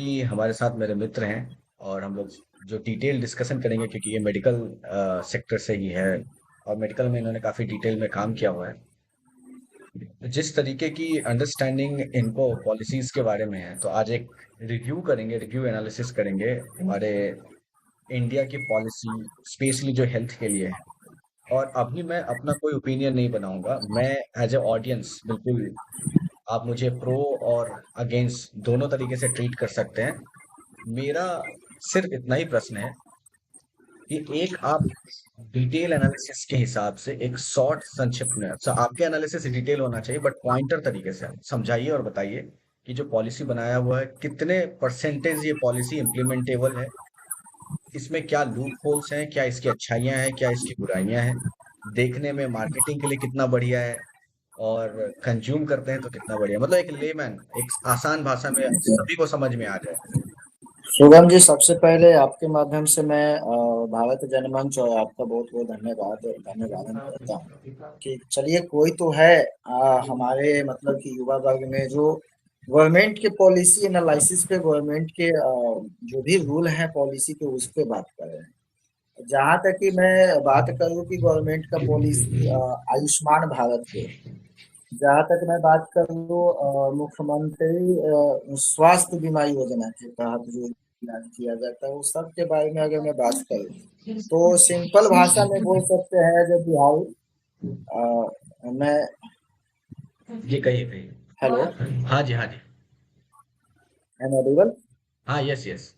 भी हमारे साथ मेरे मित्र हैं और हम लोग जो डिटेल डिस्कशन करेंगे, क्योंकि ये मेडिकल सेक्टर से ही है और मेडिकल में इन्होंने काफ़ी डिटेल में काम किया हुआ है। जिस तरीके की अंडरस्टैंडिंग इनको पॉलिसीज के बारे में है, तो आज एक रिव्यू एनालिसिस करेंगे हमारे इंडिया की पॉलिसी, स्पेशली जो हेल्थ के लिए है। और अभी मैं अपना कोई ओपिनियन नहीं बनाऊंगा, मैं एज ए ऑडियंस बिल्कुल, आप मुझे प्रो और अगेंस्ट दोनों तरीके से ट्रीट कर सकते हैं। मेरा सिर्फ इतना ही प्रश्न है कि एक आप डिटेल एनालिसिस के हिसाब से एक शॉर्ट संक्षिप्त में, अच्छा आपके एनालिसिस डिटेल होना चाहिए बट पॉइंटर तरीके से आप समझाइए और बताइए कि जो पॉलिसी बनाया हुआ है कितने परसेंटेज ये पॉलिसी इम्प्लीमेंटेबल है, इसमें क्या लूप होल्स हैं, क्या इसकी अच्छाइयाँ हैं, क्या इसकी बुराइयां हैं, देखने में मार्केटिंग के लिए कितना बढ़िया है और कंज्यूम करते हैं तो कितना बढ़िया, मतलब एक लेमैन, एक आसान भाषा में सभी को समझ में आ जाए। शुभम जी, सबसे पहले आपके माध्यम से मैं भारत जनमंच और आपका बहुत बहुत धन्यवाद करता हूँ कि चलिए कोई तो है हमारे मतलब कि युवा वर्ग में जो गवर्नमेंट के पॉलिसी एनालिसिस पे गवर्नमेंट के जो भी रूल है पॉलिसी के उस पे बात कर रहे हैं। जहाँ तक कि मैं बात करूँ कि गवर्नमेंट का पॉलिसी आयुष्मान भारत पे, जहाँ तक मैं बात करूँ मुख्यमंत्री स्वास्थ्य बीमा योजना के तहत जो इलाज किया जाता है उस सब के बारे में अगर मैं बात करूँ तो सिंपल भाषा में बोल सकते हैं जो बिहारी मैं। जी कहिए कहिए। हेलो। हाँ जी, हाँ जी। Am audible? हाँ, यस यस।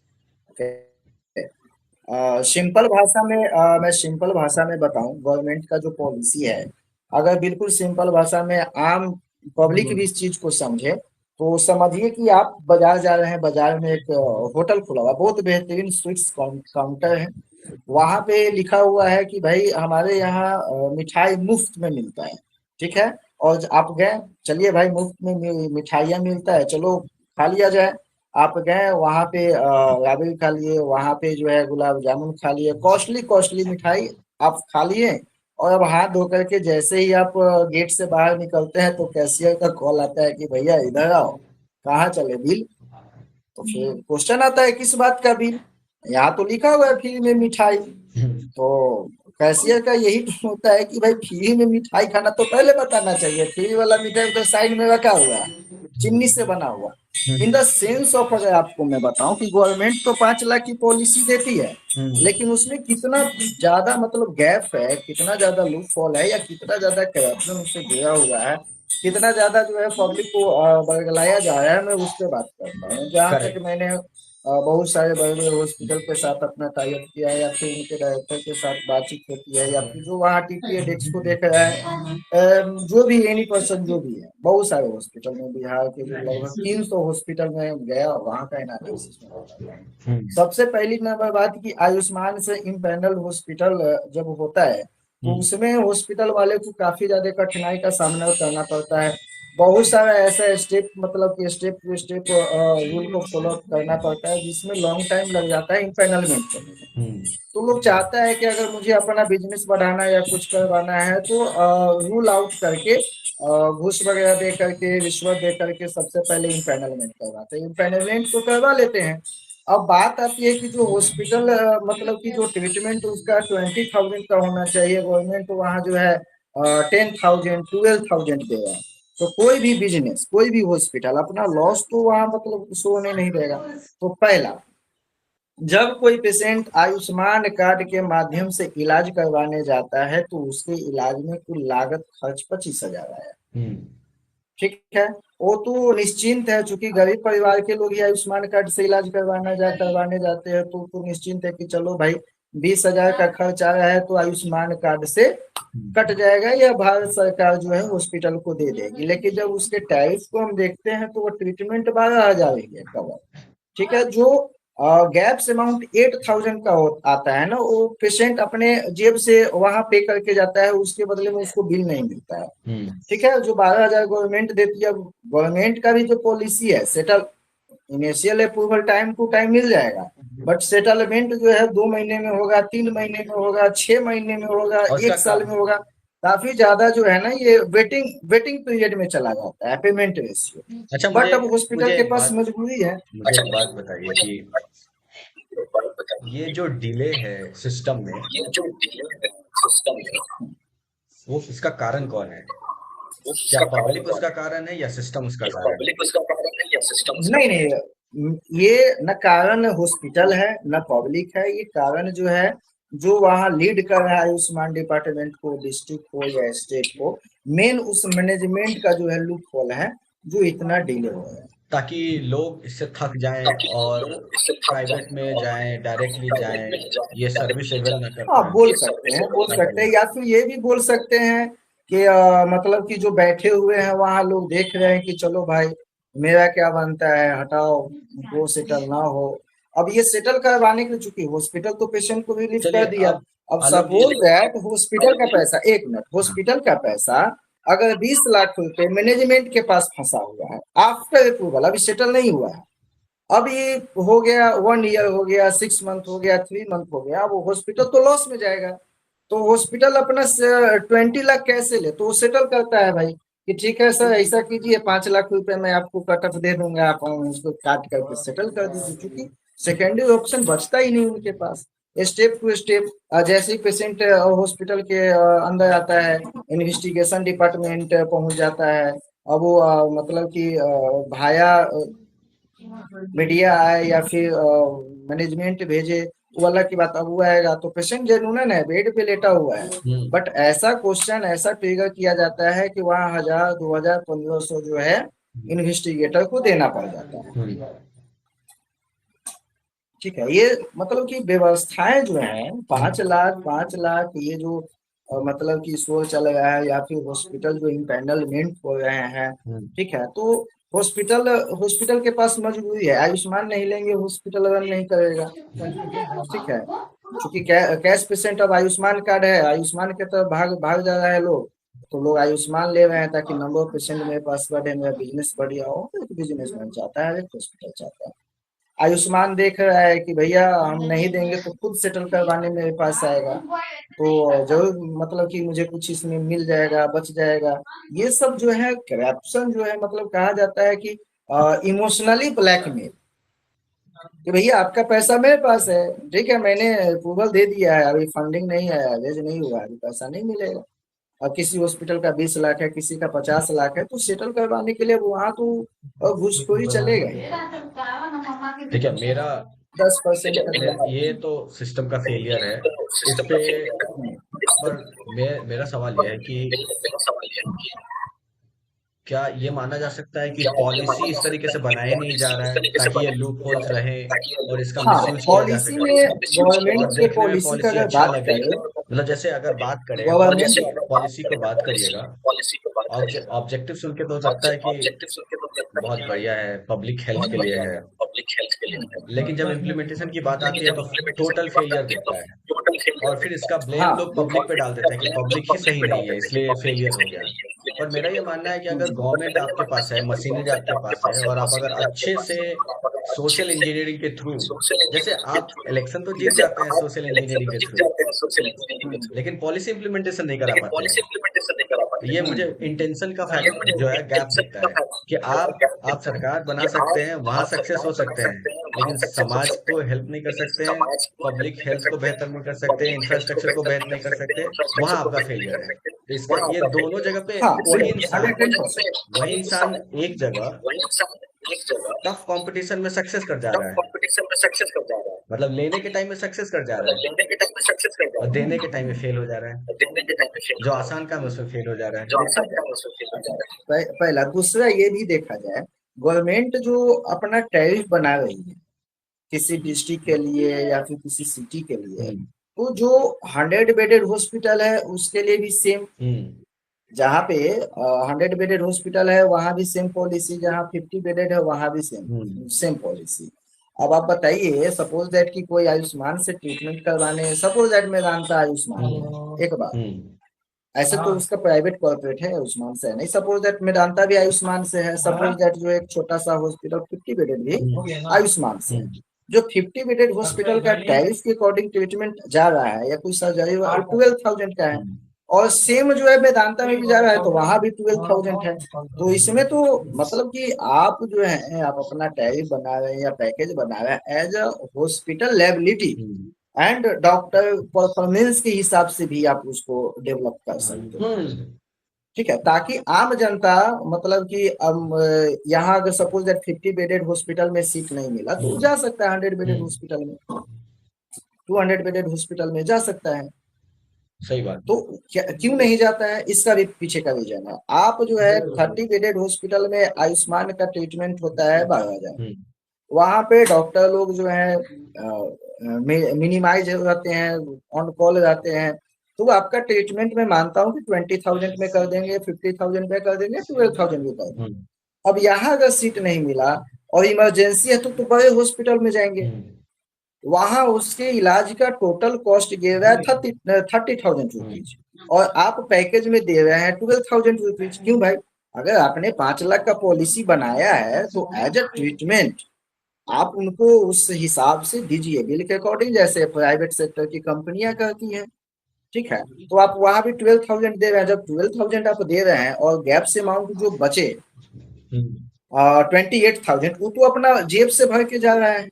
सिंपल भाषा में मैं सिंपल भाषा में बताऊं गवर्नमेंट का जो पॉलिसी है, अगर बिल्कुल सिंपल भाषा में आम पब्लिक भी इस चीज को समझे तो समझिए कि आप बाजार जा रहे हैं, बाजार में एक होटल खुला हुआ बहुत बेहतरीन स्वीट्स काउंटर है। वहां पे लिखा हुआ है कि भाई हमारे यहाँ मिठाई मुफ्त में मिलता है। ठीक है। और आप गए, चलिए भाई मुफ्त में मिठाइयाँ मिलता है, चलो खा लिया जाए। आप गए वहां पे राबड़ी खा लिए, वहां पे जो है गुलाब जामुन खा लिए, कॉस्टली कॉस्टली मिठाई आप खा लिए। और अब हाथ धो करके जैसे ही आप गेट से बाहर निकलते हैं तो कैशियर का कॉल आता है कि भैया इधर आओ, कहाँ चले बिल। तो फिर क्वेश्चन आता है किस बात का बिल, यहाँ तो लिखा हुआ है फ्री में मिठाई। तो कैशियर का यही तो होता है कि भाई फ्री में मिठाई खाना तो पहले बताना चाहिए, फ्री वाला मिठाई तो साइड में रखा हुआ है, चीनी से बना हुआ। इन द सेंस ऑफ अगर आपको मैं बताऊं कि गवर्नमेंट तो 5 लाख की पॉलिसी देती है, लेकिन उसमें कितना ज्यादा मतलब गैप है, कितना ज्यादा लूप फॉल है या कितना ज्यादा करप्शन उससे जुड़ा हुआ है, कितना ज्यादा जो है पब्लिक को बरगलाया जा रहा है, मैं उस पर बात करता हूँ। जहाँ तक करेक्ट। मैंने बहुत सारे बड़े बड़े हॉस्पिटल के साथ अपना टाई अप किया है या फिर उनके डायरेक्टर के साथ बातचीत होती है या फिर जो वहाँ टीपीए डेस्क को देख रहा है, जो भी एनी पर्सन जो भी है, बहुत सारे हॉस्पिटल में बिहार के जो लगभग 300 हॉस्पिटल में गया, वहाँ का एनालिसिस में बताता हूँ। सबसे पहली नंबर बात की आयुष्मान से इम्पैनल हॉस्पिटल जब होता है तो उसमें हॉस्पिटल वाले को काफी ज्यादा कठिनाई का सामना करना पड़ता है। बहुत सारा ऐसा स्टेप मतलब कि स्टेप टू स्टेप रूल को फॉलो करना पड़ता है जिसमें लॉन्ग टाइम लग जाता है इम्पैनलमेंट करने में। तो लोग चाहता है कि अगर मुझे अपना बिजनेस बढ़ाना या कुछ करवाना है तो रूल आउट करके घूस वगैरह दे करके रिश्वत दे करके सबसे पहले इम्पैनलमेंट करवाते हैं, इम्पैनलमेंट तो करवा लेते हैं। अब बात आती है कि जो हॉस्पिटल मतलब कि जो ट्रीटमेंट उसका 20,000 का होना चाहिए, गवर्नमेंट तो वहाँ जो है 10,000 12,000 दे रहा है। तो कोई भी बिजनेस कोई भी हॉस्पिटल अपना लॉस तो वहाँ मतलब शो होने नहीं देगा। तो पहला, जब कोई पेशेंट आयुष्मान कार्ड के माध्यम से इलाज करवाने जाता है तो उसके इलाज में कुल लागत खर्च 25,000 आया। ठीक है। वो तो निश्चिंत है, चूंकि गरीब परिवार के लोग ही आयुष्मान कार्ड से इलाज करवाने जाते हैं तो निश्चिंत है कि चलो भाई 20,000 का खर्च आ रहा है तो आयुष्मान कार्ड से कट जाएगा या भारत सरकार जो है हॉस्पिटल को दे देगी। लेकिन जब उसके टैरिफ को हम देखते हैं तो वो ट्रीटमेंट 12,000 ही है कवर। ठीक है। जो गैप्स अमाउंट 8,000 का आता है ना, वो पेशेंट अपने जेब से वहां पे करके जाता है, उसके बदले में उसको बिल नहीं मिलता है। ठीक है। जो 12,000 गवर्नमेंट देती है, गवर्नमेंट का भी जो पॉलिसी है settle, initial approval time to time मिल जाएगा, बट सेटलमेंट जो है 2 महीने में होगा, 3 महीने में होगा, 6 महीने में होगा, और इसका 1 साल में होगा। काफी ज्यादा जो है ना ये वेटिंग वेटिंग पीरियड में चला जाता है पेमेंट रेशियो। अच्छा, बट मुझे अब हॉस्पिटल मुझे के एक पास बात मजबूरी है। मुझे एक बात बताइए कि ये जो डिले है सिस्टम में, वो इसका कारण कौन है? क्या पब्लिक उसका कारण है या सिस्टम उसका कारण है? नहीं नहीं, ये न कारण हॉस्पिटल है न पब्लिक है, ये कारण जो है जो वहाँ लीड कर रहा है आयुष्मान डिपार्टमेंट को, डिस्ट्रिक्ट को या स्टेट को, मेन उस मैनेजमेंट का जो है लूप होल है जो इतना डिले हो रहा है। ताकि लोग इससे थक जाएं और प्राइवेट में जाएं, डायरेक्टली जाएं, ये सर्विस अवेल ना कर हाँ पाए। बोल सकते हैं, या फिर ये भी बोल सकते हैं कि मतलब कि जो बैठे हुए हैं वहाँ लोग देख रहे हैं कि चलो भाई मेरा क्या बनता है, हटाओ, वो सेटल ना हो। अब ये सेटल करवाने के, चूंकि हॉस्पिटल तो पेशेंट को रिलीफ चलिए, कर दिया। अब अब आलोक जी, सपोज दैट हॉस्पिटल का पैसा, एक मिनट, हाँ, हॉस्पिटल का पैसा अगर 20 लाख रुपए मैनेजमेंट के पास फंसा हुआ है आफ्टर अप्रूवल, अभी सेटल नहीं हुआ है, अब ये हो गया 1 ईयर, हो गया 6 मंथ, हो गया 3 मंथ, हो गया, अब वो हॉस्पिटल तो लॉस में जाएगा। तो हॉस्पिटल अपना 20 लाख कैसे ले, तो वो सेटल करता है भाई कि ठीक है सर ऐसा कीजिए, 5 लाख रुपए मैं आपको कट ऑफ दे दूंगा, आप उसको काट करके सेटल कर दीजिए, क्योंकि सेकेंडरी ऑप्शन बचता ही नहीं उनके पास। स्टेप टू स्टेप जैसे ही पेशेंट हॉस्पिटल के अंदर आता है, इन्वेस्टिगेशन डिपार्टमेंट पहुंच जाता है। अब वो मतलब कि भाया मीडिया आए या फिर मैनेजमेंट भेजे, वो अलग की बात। अब वो आएगा तो पेशेंट जेन्युइन है, बेड पे लेटा हुआ है, हम्म, बट ऐसा क्वेश्चन ऐसा ट्रिगर किया जाता है कि वहाँ 1000, 2000, 1500 जो है इन्वेस्टिगेटर को देना पड़ जाता है। हम्म, ठीक है, ये मतलब कि व्यवस्थाएं जो है, 5 लाख 5 लाख, ये जो मतलब कि शोर चल रहा है, या फिर हॉस्पिटल जो इम्पेनलमेंट हो रहे हैं। हम्म, ठीक है, तो हॉस्पिटल हॉस्पिटल के पास मजबूरी है, आयुष्मान नहीं लेंगे हॉस्पिटल रन नहीं करेगा। ठीक है, क्योंकि कैश पेशेंट अब आयुष्मान कार्ड है, आयुष्मान के तरफ भाग भाग जा रहा है लोग, तो लोग आयुष्मान ले रहे हैं ताकि नंबर ऑफ पेशेंट मेरे पास बढ़े, मेरा बिजनेस बढ़िया हो। एक बिजनेसमैन चाहता है, एक हॉस्पिटल चाहता है। आयुष्मान देख रहा है कि भैया हम नहीं देंगे तो खुद सेटल करवाने मेरे पास आएगा, तो जरूर मतलब कि मुझे कुछ इसमें मिल जाएगा, बच जाएगा। ये सब जो है करप्शन जो है, मतलब कहा जाता है कि इमोशनली ब्लैकमेल, कि भैया आपका पैसा मेरे पास है, ठीक है मैंने अप्रूवल दे दिया है, अभी फंडिंग नहीं आया, रेज नहीं हुआ, अभी पैसा नहीं मिलेगा। अब किसी हॉस्पिटल का 20 लाख है, किसी का 50 लाख है, तो सेटल करवाने के लिए वहां तो घूसखोरी चलेगा ही। ठीक है। मेरा 10% ये तो सिस्टम का फेलियर है इस पे। पर मेरा सवाल यह है कि क्या ये माना जा सकता है कि पॉलिसी इस तरीके से बनाया नहीं जा रहा है ताकि ये लूप होल्स रहे और इसका हाँ, मिसयूज किया जा पॉलिसी सके में गवर्नमेंट और के देखने में पॉलिसी का पॉलिसी अगर अच्छा बात लगे? करें, मतलब जैसे अगर बात करें पॉलिसी गवर्नमेंट, पॉलिसी को बात करिएगा, ऑब्जेक्टिव सुन के तो लगता है कि बहुत बढ़िया है, पब्लिक हेल्थ के लिए है, लेकिन जब इम्प्लीमेंटेशन की बात आती है तो टोटल फेलियर दिखता है। और फिर इसका ब्लेम हाँ लोग पब्लिक पे डाल देते हैं कि पब्लिक ही सही नहीं है इसलिए फेलियर हो गया। पर मेरा ये मानना है कि अगर गवर्नमेंट आपके पास है, मशीनरी आपके पास है, और आप अगर अच्छे से सोशल इंजीनियरिंग के थ्रू, जैसे आप इलेक्शन तो जीत जाते हैं सोशल इंजीनियरिंग के थ्रू, लेकिन पॉलिसी इम्प्लीमेंटेशन नहीं करा पाते हैं। तो ये मुझे इंटेंशन का फैक्ट जो है गैप दिखता है कि आप सरकार बना सकते हैं, वहां सक्सेस हो सकते हैं, लेकिन समाज को हेल्प नहीं कर सकते हैं, पब्लिक हेल्थ को बेहतर नहीं कर सकते, इंफ्रास्ट्रक्चर को बेहतर नहीं कर सकते, वहां आपका फेलियर है। तो इसका ये दोनों जगह पे हाँ वही बिल्कुल, इंसान 110%। एक जगह टफ कंपटीशन में सक्सेस कर जा रहा है, मतलब लेने के टाइम में सक्सेस कर जा रहा है और देने के टाइम में फेल हो जा रहा है, जो आसान काम है उसमें फेल हो जा रहा है। पहला, दूसरा ये भी देखा जाए, गवर्नमेंट जो अपना टैरिफ बना रही है किसी डिस्ट्रिक्ट के लिए या फिर किसी सिटी के लिए, हम्म, तो जो 100 बेडेड हॉस्पिटल है उसके लिए भी सेम, हम्म, जहाँ पे 100 बेडेड हॉस्पिटल है वहां भी सेम पॉलिसी, जहाँ 50 बेडेड है वहां भी सेम हम्म, सेम पॉलिसी। अब आप बताइए, सपोज दैट कि कोई आयुष्मान से ट्रीटमेंट करवाने, सपोज दैट मेदांता आयुष्मान है, एक बार, हम्म, ऐसे तो उसका प्राइवेट कॉर्पोरेट है, आयुष्मान से है नहीं, सपोज दैट मेदांता भी आयुष्मान से है, सपोज दैट जो एक छोटा सा हॉस्पिटल 50 बेडेड भी आयुष्मान से है, हम्म, जो 50 बेडेड हॉस्पिटल का टैरिफ के अकॉर्डिंग ट्रीटमेंट जा रहा है, या कोई सर्जरी 12,000 का है, हम्म, और सेम जो है वेदांता में भी जा रहा है तो वहां भी 12,000 है। तो इसमें तो मतलब कि आप जो है आप अपना टैरिफ बना रहे हैं या पैकेज बना रहे हैं as a hospital liability hmm, and doctor performance के हिसाब से भी आप उसको डेवलप कर सकते हो। ठीक है, ताकि आम जनता मतलब कि यहाँ अगर सपोज दैट 50 बेडेड हॉस्पिटल में सीट नहीं मिला तो वो जा सकता है 100 बेडेड हम्म, हॉस्पिटल में, 200 बेडेड हॉस्पिटल में जा सकता है। सही बात। तो क्या क्यों नहीं जाता है, इसका भी पीछे का रीजन है। आप जो है 30 बेडेड हॉस्पिटल में आयुष्मान का ट्रीटमेंट होता है 12,000, हम्म, वहां पे डॉक्टर लोग जो है मिनिमाइज रहते हैं, ऑन कॉल रहते हैं, तो वो आपका ट्रीटमेंट में मानता हूँ कि 20,000 में कर देंगे, 50,000 में कर देंगे, 12,000 में कर देंगे। हम्म, अब यहाँ अगर सीट नहीं मिला और इमरजेंसी है तो बड़े हॉस्पिटल में जाएंगे, हम्म, वहां उसके इलाज का टोटल कॉस्ट गिर रहा है 30,000 हम्म, रुपीज और आप पैकेज में दे रहे हैं 12,000 रुपीज। क्यों भाई, अगर आपने 5 लाख का पॉलिसी बनाया है तो एज अ ट्रीटमेंट आप उनको उस हिसाब से दीजिए बिल के अकॉर्डिंग, जैसे प्राइवेट सेक्टर की कंपनियां करती हैं। ठीक है, तो आप वहां भी 12,000 दे रहे हैं। जब 12,000 आप दे रहे हैं और गैप से अमाउंट जो बचे हम्म, 28,000, वो तो अपना जेब से भर के जा रहा है,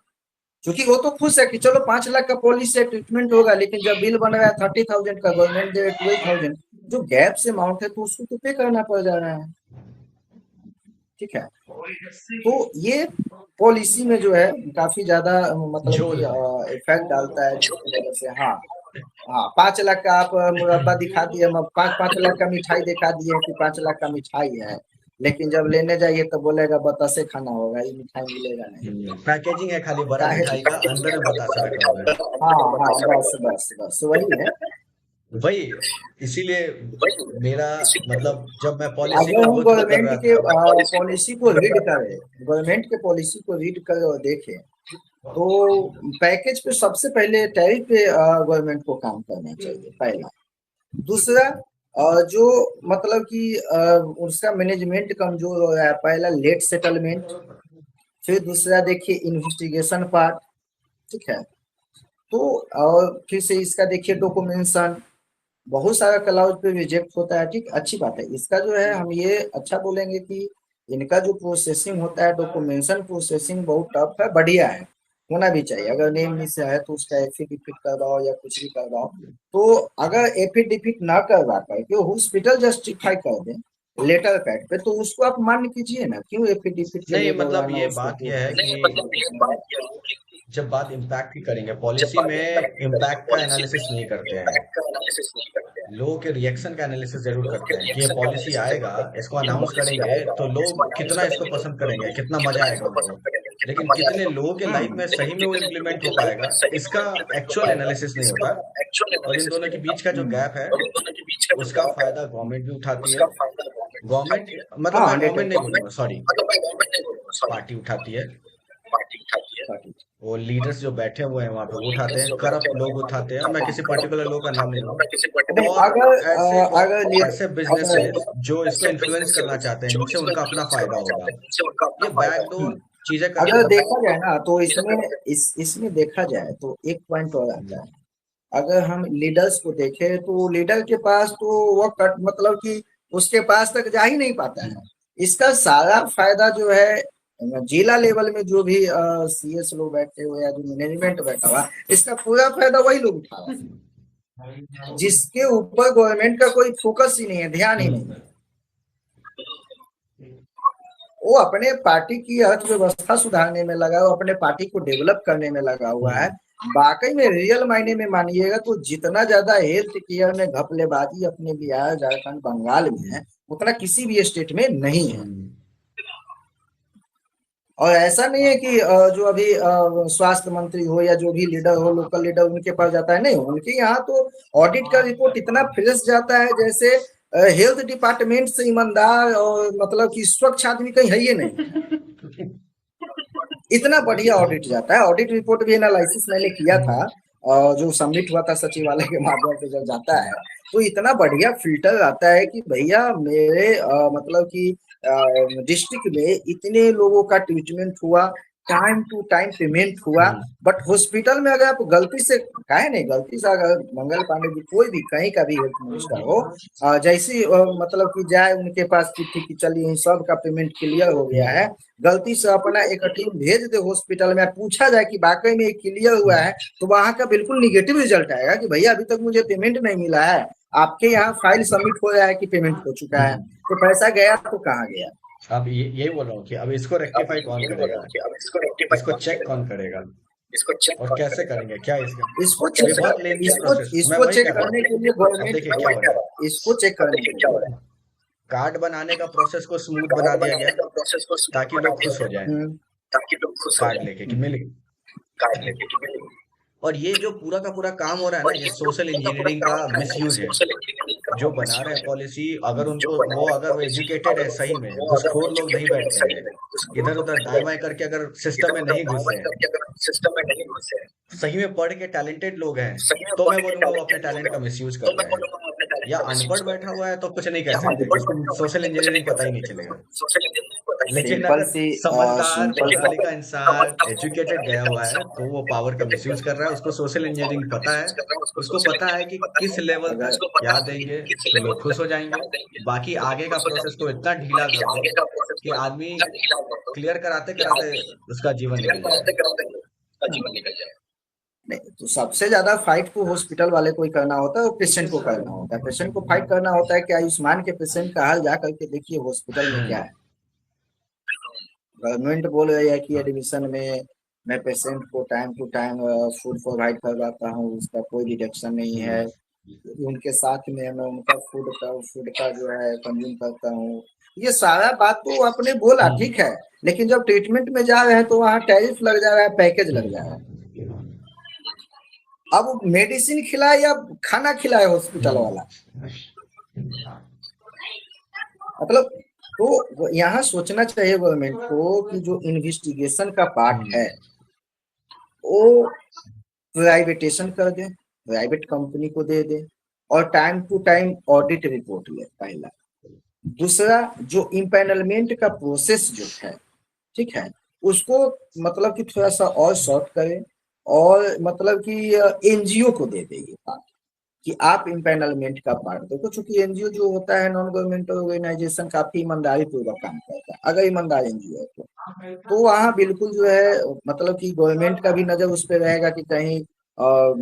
क्योंकि वो तो खुश है कि चलो 5 लाख का पॉलिसी से ट्रीटमेंट होगा, लेकिन जब बिल बन रहा है 30,000 का, गवर्नमेंट दे 12,000, जो गैप से अमाउंट है तो उसको तो पे करना पड़ जा रहा है। ठीक है, तो ये पॉलिसी में जो है काफी ज्यादा मतलब कि झोल है। इफेक्ट डालता है, जिसकी वजह से हाँ, हाँ 5 लाख का आप मुरब्बा दिखा दिए, 5-5 लाख का मिठाई दिखा दिए कि 5 लाख का मिठाई है, लेकिन जब लेने जाइए तो बोलेगा बतासे खाना होगा, ये मिठाई मिलेगा नहीं। पैकेजिंग है खाली बड़ा काहे, मिठाई का, अंदर में बतासा रखा हुआ है। हाँ हाँ, बस बस बस वही है। वही, इसीलिए मेरा मतलब जब मैं पॉलिसी अगर का हम गो थ्रू कर गवर्नमेंट रहा के था। पॉलिसी को रीड करें, गवर्नमेंट के पॉलिसी को रीड करें और देखें, तो पैकेज पे सबसे पहले टैरिफ पे गवर्नमेंट को काम करना चाहिए, पहला। दूसरा जो मतलब कि उसका मैनेजमेंट कमजोर हो रहा है, पहला लेट सेटलमेंट, फिर दूसरा देखिए इन्वेस्टिगेशन पार्ट। ठीक है, तो और फिर से इसका देखिए डॉक्यूमेंटेशन, बहुत सारा क्लाउज पे रिजेक्ट होता है। ठीक, अच्छी बात है, इसका जो है हम ये अच्छा बोलेंगे कि इनका जो प्रोसेसिंग होता है, डॉक्यूमेंटेशन प्रोसेसिंग बहुत टफ है, बढ़िया है, होना भी चाहिए। अगर नेम मिस है तो उसका एफिडेविट करवाओ या कुछ भी करवाओ। तो अगर एफिडेविट ना करवा करके हॉस्पिटल जस्टिफाई कर दें लेटर पैड पे, तो उसको आप मान्य कीजिए ना, क्यों एफिडेविट के नहीं लिए मतलब दौड़ाना ये उसको बात यह कोर्ट है में। कि जब बात इम्पैक्ट की करेंगे पॉलिसी में, इम्पैक्ट का एनालिसिस नहीं करते हैं। लोगों के रिएक्शन का एनालिसिस जरूर करते हैं कि ये पॉलिसी आएगा, इसको अनाउंस करेंगे तो लोग कितना इसको पसंद करेंगे, कितना मजा आएगा उनको, लेकिन कितने लोगों के लाइफ में सही में वो इम्प्लीमेंट हो पाएगा, इसका एक्चुअल एनालिसिस नहीं होता। और इन दोनों के बीच का जो गैप है उसका फायदा गवर्नमेंट भी उठाती है। गवर्नमेंट मतलब हाँ मैं हंड्रेड गवर्नमेंट नहीं बोलूंगा, सॉरी, पार्टी उठाती है। वो लीडर्स जो बैठे हुए हैं वहां पे वो उठाते हैं, करप्ट लोग उठाते हैं, और मैं किसी पर्टिकुलर लोग का नाम नहीं लूंगा। नहीं, और अगर ऐसे अगर ऐसे अगर बिजनेसेस जो इसको इन्फ्लुएंस करना चाहते हैं, जिनसे उनका अपना फायदा होगा, ये बैकडोर चीजें करके अगर करते देखा जाए ना तो इसमें इसमें देखा जाए तो एक पॉइंट और आता हैं। है। अगर हम लीडर्स को देखें तो लीडर के पास तो वो कट मतलब कि उसके पास तक जा ही नहीं पाता है। इसका सारा फायदा जो है जिला लेवल में जो भी सीएस लोग बैठे हुए या जो मैनेजमेंट बैठा हुआ, इसका पूरा फायदा वही लोग उठा रहे हैं, जिसके ऊपर गवर्नमेंट का कोई फोकस ही नहीं है, ध्यान ही नहीं है। वो अपने पार्टी की अर्थव्यवस्था सुधारने में लगा, वो अपने पार्टी को डेवलप करने में लगा हुआ है। वाकई में रियल मायने में मानिएगा तो जितना ज्यादा हेल्थ केयर में घपलेबाजी अपने बिहार, झारखंड, बंगाल में है, उतना किसी भी स्टेट में नहीं है। और ऐसा नहीं है कि जो अभी स्वास्थ्य मंत्री हो या जो भी लीडर हो, लोकल लीडर, उनके पास जाता है, नहीं, उनके यहाँ तो ऑडिट का रिपोर्ट इतना फ्रेश जाता है जैसे हेल्थ डिपार्टमेंट से ईमानदार और मतलब कि स्वच्छ आदमी कहीं है ही नहीं। इतना बढ़िया ऑडिट जाता है। ऑडिट रिपोर्ट भी एनालिसिस मैंने किया था जो सबमिट हुआ था सचिवालय के माध्यम से, जब जाता है तो इतना बढ़िया फिल्टर आता है कि भैया मेरे मतलब कि डिस्ट्रिक्ट में इतने लोगों का ट्रीटमेंट हुआ, टाइम टू टाइम पेमेंट हुआ। बट हॉस्पिटल में अगर आप गलती से, काहे नहीं, गलती से अगर मंगल पांडे जी कोई भी कहीं का भी हेल्थ मिनिस्टर हो, जैसी मतलब कि जाए उनके पास चिट्ठी की चलिए इन सब का पेमेंट क्लियर हो गया है, गलती से अपना एक टीम भेज दे हॉस्पिटल में, पूछा जाए कि वाकई में क्लियर हुआ है, तो वहां का बिल्कुल निगेटिव रिजल्ट आएगा कि भैया अभी तक मुझे पेमेंट नहीं मिला है, आपके यहाँ फाइल सबमिट हो रहा है कि पेमेंट हो चुका है, तो पैसा गया तो कहाँ गया। अब ये यही बोल रहा हूँ कि अब इसको रेक्टिफाई कौन करेगा, इसको चेक कौन करेगा, और कैसे करेंगे, क्या इसका। इसको अब ये चेक बहुत लेंथी इसको प्रोसेस, मैं इसको वही चेक कह रहा करने हूँ। के लिए अब गवर्नमेंट देखिए क्या हो रहा है, इसको चेक करने के लिए कार्ड बनाने का प्रोसेस को स्मूथ बना दिया गया ताकि लोग खुश हो जाएं कार्ड लेके कि मिल गया। और ये जो पूरा का पूरा काम हो रहा है ना, ये सोशल इंजीनियरिंग का मिसयूज है। जो बना रहे हैं पॉलिसी, अगर उनको अगर वो एजुकेटेड है सही में, घुसखोर लोग नहीं बैठे हैं इधर उधर दाएं बाएं करके, अगर सिस्टम में नहीं घुस रहे हैं, सही में पढ़ के टैलेंटेड लोग हैं, तो मैं बोलूंगा वो अपने टैलेंट का मिसयूज कर रहे हैं। या अनपढ़ बैठा हुआ है तो कुछ नहीं कह सकते, उसको सोशल इंजीनियरिंग पता ही नहीं चलेगा। लेकिन सिंपल अगर सी समझदार सिंपल पढ़ा लिखा इंसान एजुकेटेड गया हुआ है तो वो पावर का मिसयूज कर रहा है, उसको सोशल इंजीनियरिंग पता है, उसको पता है कि किस लेवल अगर तक क्या देंगे तो लोग खुश हो जाएंगे। बाकी आगे का प्रोसेस को इतना ढीला कर दो कि आदमी क्लियर कराते कराते उसका जीवन निकल जाए। नहीं, तो सबसे ज्यादा फाइट को हॉस्पिटल वाले को ही करना होता है, वो पेशेंट को करना होता है, पेशेंट को फाइट करना होता है कि आयुष्मान के पेशेंट का हाल जा करके देखिए हॉस्पिटल में क्या है। गवर्नमेंट बोल रही है कि एडमिशन में मैं पेशेंट को time to time food provide करवाता हूँ, उसका कोई डिडक्शन नहीं है, उनके साथ में मैं उनका फूड का जो है कंज्यूम करता हूँ। ये सारा बात तो आपने बोला ठीक है, लेकिन जब ट्रीटमेंट में जा रहे हैं तो वहाँ टैरिफ लग जा रहा है, पैकेज लग जा रहा है। अब मेडिसिन खिलाए या खाना खिलाए हॉस्पिटल वाला, मतलब तो यहाँ सोचना चाहिए गवर्नमेंट को कि जो इन्वेस्टिगेशन का पार्ट है वो प्राइवेटेशन कर दे, प्राइवेट कंपनी को दे दे, और time to time audit report ले, पहला। दूसरा, जो इम्पैनलमेंट का प्रोसेस जो है, ठीक है, उसको मतलब कि थोड़ा सा और शॉर्ट करे, और मतलब कि एनजीओ को दे दे ये बात कि आप इम्पैनलमेंट का पार्ट देखो, चूंकि एनजीओ जो होता है नॉन गवर्नमेंटल ऑर्गेनाइजेशन, काफी ईमानदारी पूर्वक काम करता है, अगर ईमानदार एनजीओ है तो वहाँ बिल्कुल जो है मतलब कि गवर्नमेंट का भी नजर उस पर रहेगा कि कहीं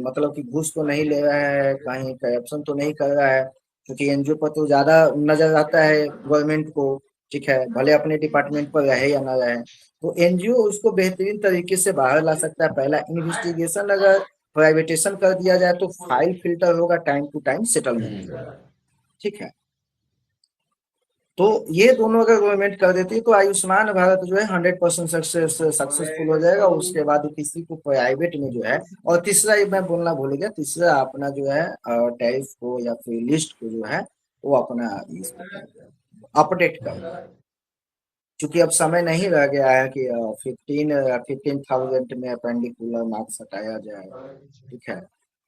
मतलब कि घूस तो नहीं ले रहा है, कहीं करप्शन तो नहीं कर रहा है, क्योंकि एनजीओ पर तो ज्यादा नजर आता है गवर्नमेंट को, ठीक है, भले अपने डिपार्टमेंट पर रहे या ना रहे। तो एनजीओ उसको बेहतरीन तरीके से बाहर ला सकता है। पहला इन्वेस्टिगेशन अगर प्राइवेटेशन कर दिया जाए तो फाइल फिल्टर होगा, टाइम टू टाइम सेटलमेंट होगा, ठीक है। तो ये दोनों अगर गवर्नमेंट कर देती है तो आयुष्मान भारत जो है 100% सक्सेसफुल हो जाएगा। उसके बाद किसी को प्राइवेट में जो है, और तीसरा ये मैं बोलना भूल गया, तीसरा अपना जो है टैरिफ को या फिर लिस्ट को जो है वो अपना अपडेट कर, क्योंकि अब समय नहीं रह गया है कि 15,000 में अपेंडिकुलर मार्क्स हटाया जाए, ठीक है,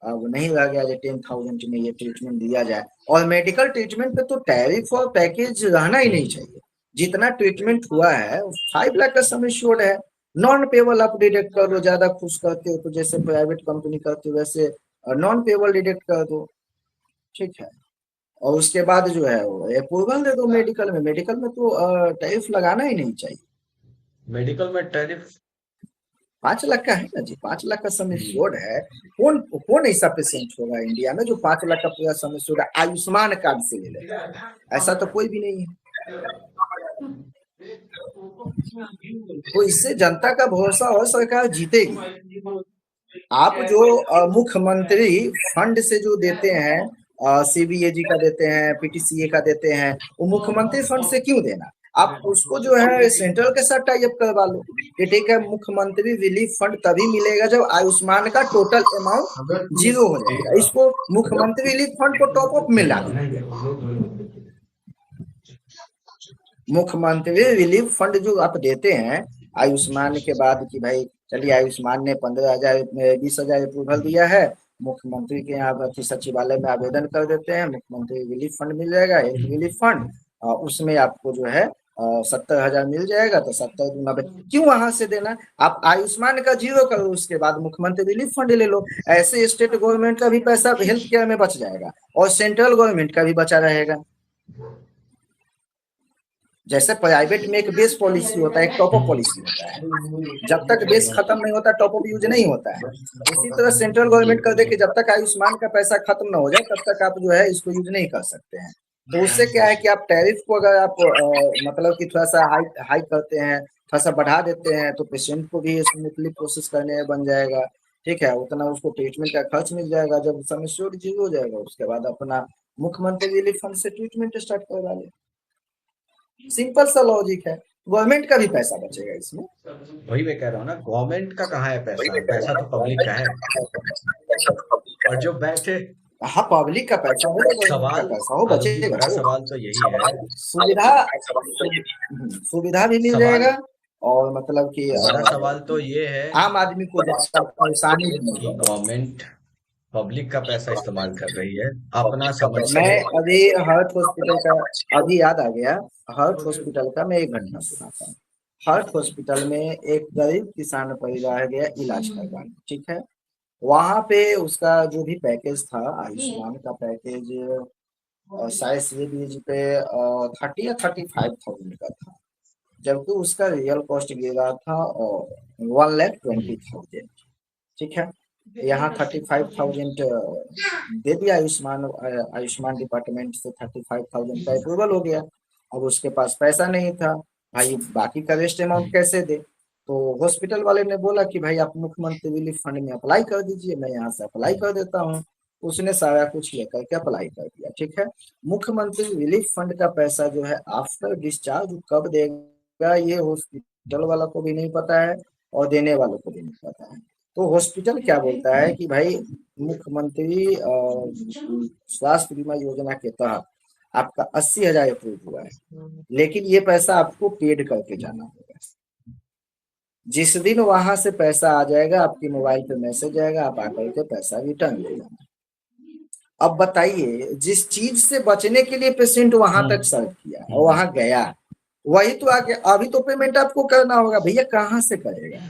अब नहीं रह गया कि 10,000 में ये ट्रीटमेंट दिया जाए। और मेडिकल ट्रीटमेंट पे तो टैरिफ और पैकेज रहना ही नहीं चाहिए। जितना ट्रीटमेंट हुआ है 5 लाख का सम एश्योर्ड है, नॉन पेबल आप डिडक्ट कर दो, ज्यादा खुश करते हो तो जैसे प्राइवेट कंपनी करती हो वैसे नॉन पेबल डिडक्ट कर दो, ठीक है। और उसके बाद जो है वो अप्रूवल दे दो मेडिकल में, मेडिकल में तो टैरिफ लगाना ही नहीं चाहिए। मेडिकल में टैरिफ 5 लाख का है ना जी, 5 लाख का सम एश्योर्ड है। कौन कौन ऐसा पेशेंट होगा इंडिया में जो 5 लाख का पूरा सम एश्योर्ड आयुष्मान कार्ड से ले लेगा, ऐसा तो कोई भी नहीं है। तो इससे जनता का भरोसा और सरकार जीतेगी। आप जो मुख्यमंत्री फंड से जो देते हैं, सीबीएजी का देते हैं, पीटीसीए का देते हैं, वो मुख्यमंत्री फंड से क्यों देना, आप उसको जो है सेंट्रल के साथ टाई अप करवा लो कि ठीक है मुख्यमंत्री रिलीफ फंड तभी मिलेगा जब आयुष्मान का टोटल अमाउंट 0 हो जाएगा, इसको मुख्यमंत्री रिलीफ फंड को टॉप अप मिला दो। मुख्यमंत्री रिलीफ फंड जो आप देते हैं आयुष्मान के बाद कि भाई चलिए आयुष्मान ने 15,000 20,000 अप्रूवल दिया है, मुख्यमंत्री के यहाँ सचिवालय में आवेदन कर देते हैं, मुख्यमंत्री रिलीफ फंड मिल जाएगा, हेल्थ रिलीफ फंड, उसमें आपको जो है 70,000 मिल जाएगा तो 70 × 90, क्यों वहां से देना? आप आयुष्मान का 0 करो, उसके बाद मुख्यमंत्री रिलीफ फंड ले लो। ऐसे स्टेट गवर्नमेंट का भी पैसा हेल्थ केयर में बच जाएगा और सेंट्रल गवर्नमेंट का भी बचा रहेगा। जैसे प्राइवेट में एक बेस पॉलिसी होता है, एक टॉप अप पॉलिसी होता है, जब तक बेस खत्म नहीं होता टॉप अप यूज नहीं होता है। इसी तरह सेंट्रल गवर्नमेंट कर दे कि जब तक आयुष्मान का पैसा खत्म ना हो जाए तब तक आप जो है इसको यूज नहीं कर सकते हैं। तो उससे क्या है कि आप टैरिफ को अगर आप मतलब कि थोड़ा सा हाई हाई करते हैं, थोड़ा सा बढ़ा देते हैं, तो पेशेंट को भी स्मूथली प्रोसेस करने में बन जाएगा। ठीक है, उतना उसको ट्रीटमेंट का खर्च मिल जाएगा। जब समस्या जीरो हो जाएगा उसके बाद अपना मुख्यमंत्री रिलीफ फंड से ट्रीटमेंट स्टार्ट करवा ले। सिंपल सा लॉजिक है, गवर्नमेंट का भी पैसा बचेगा इसमें। वही मैं कह रहा हूँ ना, गवर्नमेंट का कहाँ है पैसा? पैसा तो पब्लिक का है। और जो बैठे, हाँ, पब्लिक का पैसा हो, गवर्नमेंट का सवाल, पैसा हो, अभी बचेगा। बड़ा सवाल तो यही है। सुविधा सुविधा भी मिल सवाल, जाएगा और मतलब कि बड़ा सवाल तो ये है आम आदमी को ज्यादा परेशानी भी नहीं कि होगा। गवर्नमेंट पब्लिक का पैसा इस्तेमाल कर रही है अपना समझ मैं के। अभी हार्ट हॉस्पिटल का, अभी याद आ गया, हार्ट हॉस्पिटल का मैं एक घटना सुनाता हूँ। हार्ट हॉस्पिटल में एक गरीब किसान परिवार गया इलाज करवाने, ठीक है। वहां पे उसका जो भी पैकेज था, आयुष्मान का पैकेज, शायद सीबीएज पे 30 या 35,000 का था, जबकि उसका रियल कॉस्ट गिरा था 1,20,000। ठीक है, यहाँ 35,000 दे दिया आयुष्मान, आयुष्मान डिपार्टमेंट से 35,000 का अप्रूवल हो गया। अब उसके पास पैसा नहीं था, भाई बाकी का रेस्ट अमाउंट कैसे दे? तो हॉस्पिटल वाले ने बोला कि भाई आप मुख्यमंत्री रिलीफ फंड में अप्लाई कर दीजिए, मैं यहाँ से अप्लाई कर देता हूँ। उसने सारा कुछ लेकर के अप्लाई कर दिया, ठीक है। मुख्यमंत्री रिलीफ फंड का पैसा जो है आफ्टर डिस्चार्ज कब देगा ये हॉस्पिटल वाला को भी नहीं पता है और देने वालों को भी नहीं पता है। तो हॉस्पिटल क्या बोलता है कि भाई मुख्यमंत्री स्वास्थ्य बीमा योजना के तहत आपका 80,000 अप्रूव हुआ है, लेकिन ये पैसा आपको पेड करके जाना होगा। जिस दिन वहां से पैसा आ जाएगा आपके मोबाइल पे मैसेज आएगा, आप आकर के पैसा रिटर्न ले जाना। अब बताइए, जिस चीज से बचने के लिए पेशेंट वहां तक सर्व किया और वहां गया, वही तो आके अभी तो पेमेंट आपको करना होगा, भैया कहाँ से करेगा?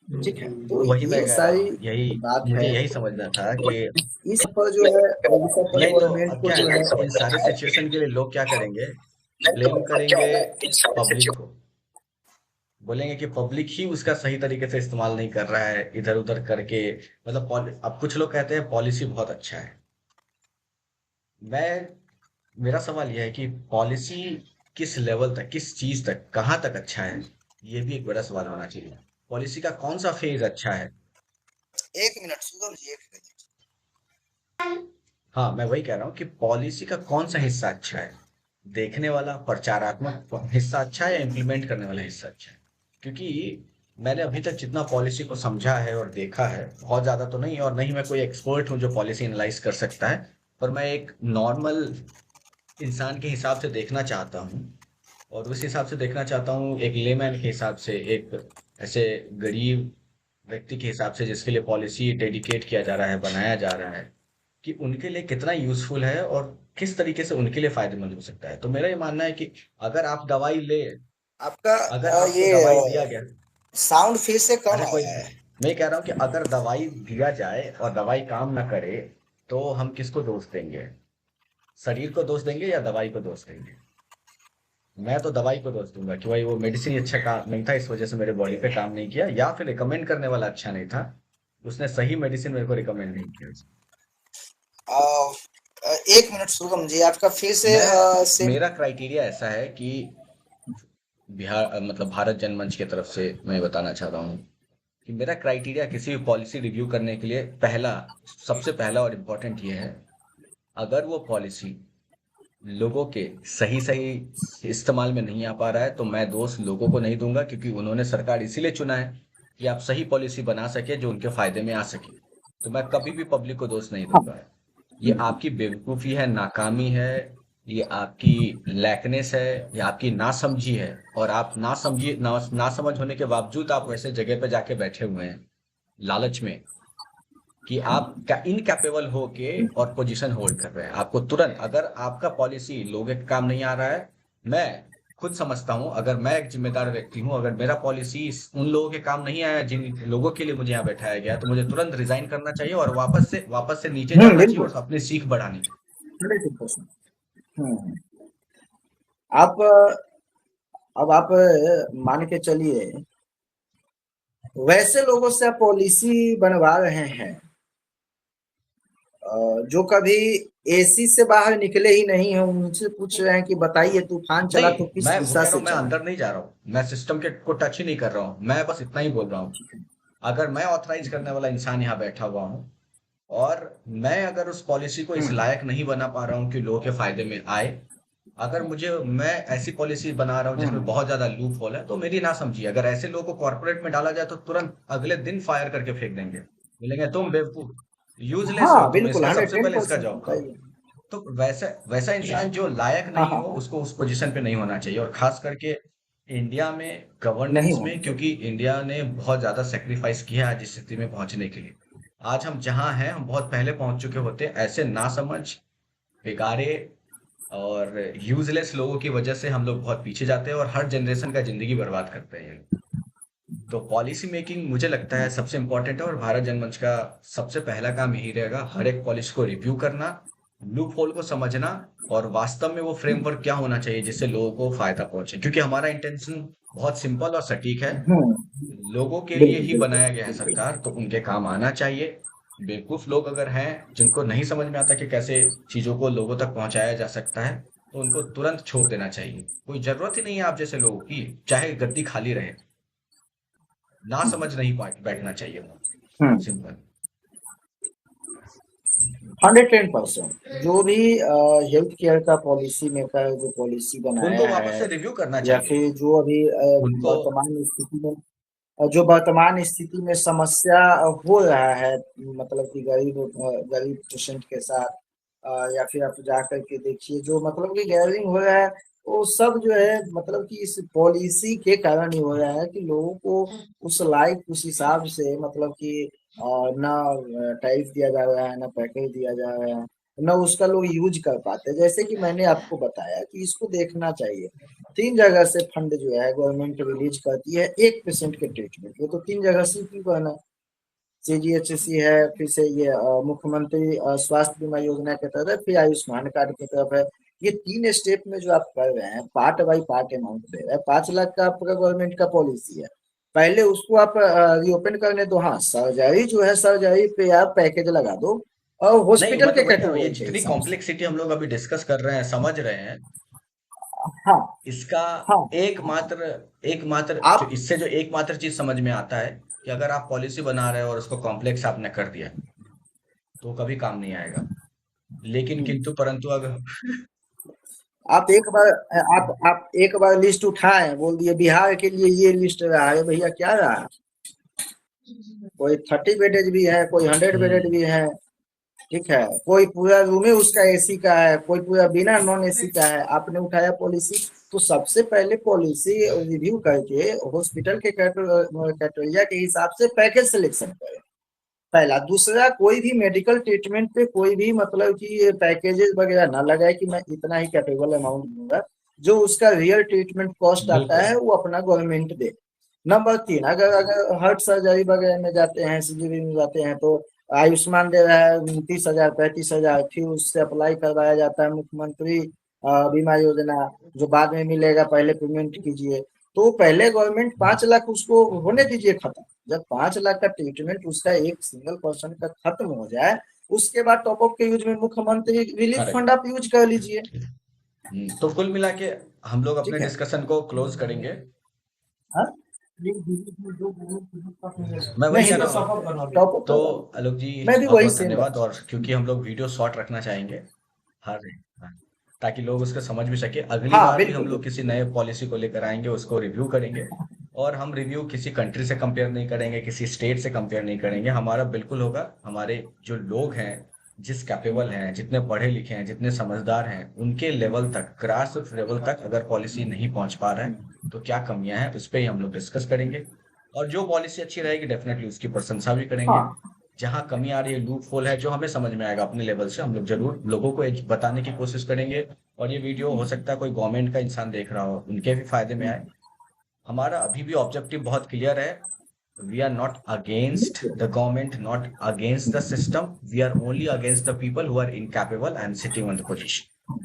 ठीक है, तो वही मैं ये कह रहा सारी हूँ, यही बात मुझे है। यही समझना था कि इस पर जो है, इस पर नहीं तो गवर्नमेंट अब को क्या जो है, है, इन सारी सिचुएशन के लिए लोग क्या करेंगे, ब्लेम करेंगे पब्लिक को, बोलेंगे कि पब्लिक ही उसका सही तरीके से इस्तेमाल नहीं कर रहा है, इधर उधर करके। मतलब अब कुछ लोग कहते हैं पॉलिसी बहुत अच्छा है। मैं मेरा सवाल यह है कि पॉलिसी किस लेवल तक, किस चीज तक, कहाँ तक अच्छा है, ये भी एक बड़ा सवाल होना चाहिए। पॉलिसी का कौन सा फेज अच्छा है? 1 मिनट सुगम जी, 1 मिनट। हाँ, मैं वही कह रहा हूँ कि पॉलिसी का कौन सा हिस्सा अच्छा है, देखने वाला प्रचारात्मक हिस्सा अच्छा है या इम्प्लीमेंट करने वाला हिस्सा अच्छा है? क्योंकि मैंने अभी तक जितना पॉलिसी को समझा है और देखा है, बहुत ज्यादा तो नहीं, और नहीं मैं कोई एक्सपर्ट हूँ जो पॉलिसी एनालाइज कर सकता है, पर मैं एक नॉर्मल इंसान के हिसाब से देखना चाहता हूँ। और उस हिसाब से देखना चाहता हूँ, एक लेमैन के हिसाब से, एक ऐसे गरीब व्यक्ति के हिसाब से जिसके लिए पॉलिसी डेडिकेट किया जा रहा है, बनाया जा रहा है, कि उनके लिए कितना यूजफुल है और किस तरीके से उनके लिए फायदेमंद हो सकता है। तो मेरा ये मानना है कि अगर आप दवाई ले, आपका अगर आपको ये दवाई दिया गया, साउंड फिर से कम अरे आ कोई, रहा है। मैं कह रहा हूँ कि अगर दवाई दिया जाए और दवाई काम ना करे, तो हम किसको दोष देंगे? शरीर को दोष देंगे या दवाई को दोष देंगे? मैं तो दवाई को दोष दूंगा कि भाई वो मेडिसिन अच्छा काम नहीं था, इस वजह से मेरे बॉडी पे काम नहीं किया, या फिर रिकमेंड करने वाला अच्छा नहीं था, उसने सही मेडिसिन मेरे को रिकमेंड नहीं किया। 1 मिनट शुभम जी, आपका फिर से मैं सेम। मेरा क्राइटेरिया ऐसा है कि बिहार मतलब भारत जनमंच की तरफ से मैं बताना चाहता हूँ कि मेरा क्राइटेरिया किसी भी पॉलिसी रिव्यू करने के लिए, सबसे पहला और इम्पोर्टेंट ये है, अगर वो पॉलिसी लोगों के सही सही इस्तेमाल में नहीं आ पा रहा है, तो मैं दोष लोगों को नहीं दूंगा, क्योंकि उन्होंने सरकार इसीलिए चुना है कि आप सही पॉलिसी बना सके जो उनके फायदे में आ सके। तो मैं कभी भी पब्लिक को दोष नहीं दूंगा। ये आपकी बेवकूफी है, नाकामी है, ये आपकी लैकनेस है, ये आपकी नासमझी है, और आप नासमझ होने के बावजूद आप वैसे जगह पे जाके बैठे हुए हैं लालच में कि आप इनकैपेबल होके और पोजीशन होल्ड कर रहे हैं। आपको तुरंत, अगर आपका पॉलिसी लोगों के काम नहीं आ रहा है, मैं खुद समझता हूँ, अगर मैं एक जिम्मेदार व्यक्ति हूँ, अगर मेरा पॉलिसी उन लोगों के काम नहीं आया जिन लोगों के लिए मुझे यहाँ बैठाया गया, तो मुझे तुरंत रिजाइन करना चाहिए और वापस से नीचे जाना चाहिए बिल्कुल। और अपनी सीख बढ़ानी चाहिए। 100%। हम्म। आप अब आप मान के चलिए, वैसे लोगों से आप पॉलिसी बनवा रहे हैं जो कभी एसी से बाहर निकले ही नहीं है, उनसे पूछ रहे हैं कि बताइए तूफान चला नहीं, तो किस मैं वो दिशा कह रहा से हूँ, मैं चला। अंदर नहीं जा रहा हूँ, मैं सिस्टम के को टच ही नहीं कर रहा हूँ, मैं बस इतना ही बोल रहा हूँ। अगर मैं ऑथराइज करने वाला इंसान यहाँ बैठा हुआ हूँ और मैं अगर उस पॉलिसी को इस हम्म। लायक नहीं बना पा रहा हूँ कि लोगों के फायदे में आए, अगर मैं ऐसी पॉलिसी बना रहा हूँ जिसमें हम्म। बहुत ज्यादा लूप होल है, तो मेरी ना समझिए। अगर ऐसे लोगों को कॉर्पोरेट में डाला जाए तो तुरंत अगले दिन फायर करके फेंक देंगे, बोलेंगे तुम बेवकूफ, यूजलेस हो हाँ तुम, बिल्कुल, इसका हंड्रेड सबसे टेन पहले इसका परसेंट जॉब खाओ। बताइए। तो वैसा वैसा इंसान जो लायक हाँ नहीं हाँ हो, हाँ। उसको उस पोजीशन पे नहीं होना चाहिए। और खास करके इंडिया में नहीं गवर्नेंस होना में, क्योंकि चाहिए। इंडिया ने बहुत ज्यादा सेक्रीफाइस किया है आज इस स्थिति में पहुंचने के लिए। आज हम जहां हैं, हम बहुत पहले पहुंच चुके होते। ऐसे नासमझ, बेकारे और यूजलेस लोगों की वजह से हम लोग बहुत पीछे जाते हैं और हर जनरेशन का जिंदगी बर्बाद करते हैं ये लोग। तो पॉलिसी मेकिंग मुझे लगता है सबसे इम्पोर्टेंट है, और भारत जनमंच का सबसे पहला काम यही रहेगा, हर एक पॉलिसी को रिव्यू करना, लूप होल को समझना, और वास्तव में वो फ्रेमवर्क क्या होना चाहिए जिससे लोगों को फायदा पहुंचे। क्योंकि हमारा इंटेंशन बहुत सिंपल और सटीक है, हम्म। लोगों के लिए बिल्कुल ही बिल्कुल बनाया गया है बिल्कुल। सरकार, तो उनके काम आना चाहिए। बेवकूफ लोग अगर हैं जिनको नहीं समझ में आता कि कैसे चीजों को लोगों तक पहुंचाया जा सकता है, तो उनको तुरंत छोड़ देना चाहिए। कोई जरूरत ही नहीं है आप जैसे लोगों की, चाहे गद्दी खाली रहे, ना समझ नहीं बैठना चाहिए वो, हम्म। सिंपल। 110%। जो भी हेल्थ केयर का पॉलिसी मेकर जो पॉलिसी उनको बनाया वापस है, से रिव्यू करना या चाहिए। फिर जो अभी उनको वर्तमान स्थिति में जो वर्तमान स्थिति में समस्या हो रहा है, मतलब कि गरीब पेशेंट के साथ, या फिर आप जा करके देखिए जो मतलब कि गैदरिंग हो रहा है, वो सब जो है मतलब कि इस पॉलिसी के कारण ही हो रहा है कि लोगों को उस लायक उस हिसाब से मतलब कि ना टैरिफ दिया जा रहा है, ना पैकेज दिया जा रहा है, ना उसका लोग यूज कर पाते। जैसे कि मैंने आपको बताया कि इसको देखना चाहिए, 3 जगह से फंड जो है गवर्नमेंट रिलीज करती है एक पेशेंट के ट्रीटमेंट के, तो 3 जगह से क्यों करना। CGHC है, फिर से ये मुख्यमंत्री स्वास्थ्य बीमा योजना के तहत, फिर आयुष्मान कार्ड की तरफ है। ये 3 स्टेप में जो आप कर रहे हैं, पार्ट बाई पार्ट अमाउंट दे रहे हैं। 5 लाख का आपका गवर्नमेंट का पॉलिसी है, पहले उसको आप रीओपन करने दो। हाँ, सर्जरी जो है सर्जरी पे आप पैकेज लगा दो, और नहीं, हॉस्पिटल के मतलब वही ना, ये कैटेगरी के जितनी हिसाब से। कॉम्प्लेक्सिटी हम लोग अभी डिस्कस कर रहे हैं, समझ रहे हैं, हाँ इसका हाँ। एकमात्र जो आप इससे जो एकमात्र चीज समझ में आता है कि अगर आप पॉलिसी बना रहे हो और उसको कॉम्प्लेक्स आपने कर दिया, तो कभी काम नहीं आएगा। लेकिन किंतु परंतु अगर आप एक बार आप एक बार लिस्ट उठाए, बोल दिए बिहार के लिए ये लिस्ट रहा है, भैया क्या रहा। कोई 30 बेडेड भी है, कोई 100 बेडेड हम्म, भी है। ठीक है, कोई पूरा रूम ही उसका एसी का है, कोई पूरा बिना नॉन एसी का है। आपने उठाया पॉलिसी, तो सबसे पहले पॉलिसी रिव्यू करके हॉस्पिटल के क्राइटेरिया के हिसाब से पैकेज सिलेक्शन करें, पहला। दूसरा, कोई भी मेडिकल ट्रीटमेंट पे कोई भी मतलब कि पैकेजेस वगैरह ना लगाए कि मैं इतना ही कैपेबल अमाउंट दूंगा। जो उसका रियल ट्रीटमेंट कॉस्ट आता बिल्कुल। है वो अपना गवर्नमेंट दे। नंबर 3, अगर अगर हार्ट सर्जरी वगैरह में जाते हैं, CGV में जाते हैं, तो आयुष्मान दे रहा है 30,000 35,000, फिर उससे अप्लाई करवाया जाता है मुख्यमंत्री बीमा योजना, जो बाद में मिलेगा, पहले पेमेंट कीजिए। तो पहले गवर्नमेंट 5 लाख उसको होने दीजिए खत्म। जब 5 लाख का ट्रीटमेंट उसका एक सिंगल पर्सन का खत्म हो जाए, उसके बाद टॉपअप के यूज में मुख्यमंत्री रिलीफ करेक्ट। फंड आप यूज कर लीजिए। तो कुल मिला के हम लोग अपने ठीक है। डिस्कशन को क्लोज करेंगे। हाँ मैं वही नहीं, कह रहा हूँ। टॉपअप तो करवा लीजिए। आलोक जी, मैं भी बहुत वही बहुत सेम धन्यवाद। बात। और क्योंकि हम लोग वीडियो शॉर्ट रखना चाहेंगे, हर हाँ, ताकि लोग उसको समझ भी सके, अगली हाँ बार भी हम बिल्कुल लोग बिल्कुल। किसी नए पॉलिसी को लेकर आएंगे, उसको रिव्यू करेंगे। और हम रिव्यू किसी कंट्री से कंपेयर नहीं करेंगे, किसी स्टेट से कंपेयर नहीं करेंगे। हमारा बिल्कुल होगा, हमारे जो लोग हैं, जिस कैपेबल हैं, जितने पढ़े लिखे हैं, जितने समझदार हैं, उनके लेवल तक, ग्रास रूट लेवल तक अगर पॉलिसी नहीं पहुंच पा रहा है, तो क्या कमियां हैं, उस पर ही हम लोग डिस्कस करेंगे। और जो पॉलिसी अच्छी रहेगी, डेफिनेटली उसकी प्रशंसा भी करेंगे। हाँ जहाँ कमी आ रही है, लूप होल है, जो हमें समझ में आएगा अपने लेवल से, हम लोग जरूर लोगों को बताने की कोशिश करेंगे। और ये वीडियो हो सकता है कोई गवर्नमेंट का इंसान देख रहा हो, उनके भी फायदे में आए। हमारा अभी भी ऑब्जेक्टिव बहुत क्लियर है। We are not against the government, not against the system, we are only against the people who are incapable and sitting on the position.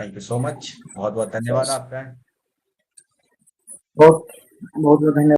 Thank you so much, बहुत बहुत धन्यवाद आपका। बहुत बहुत धन्यवाद।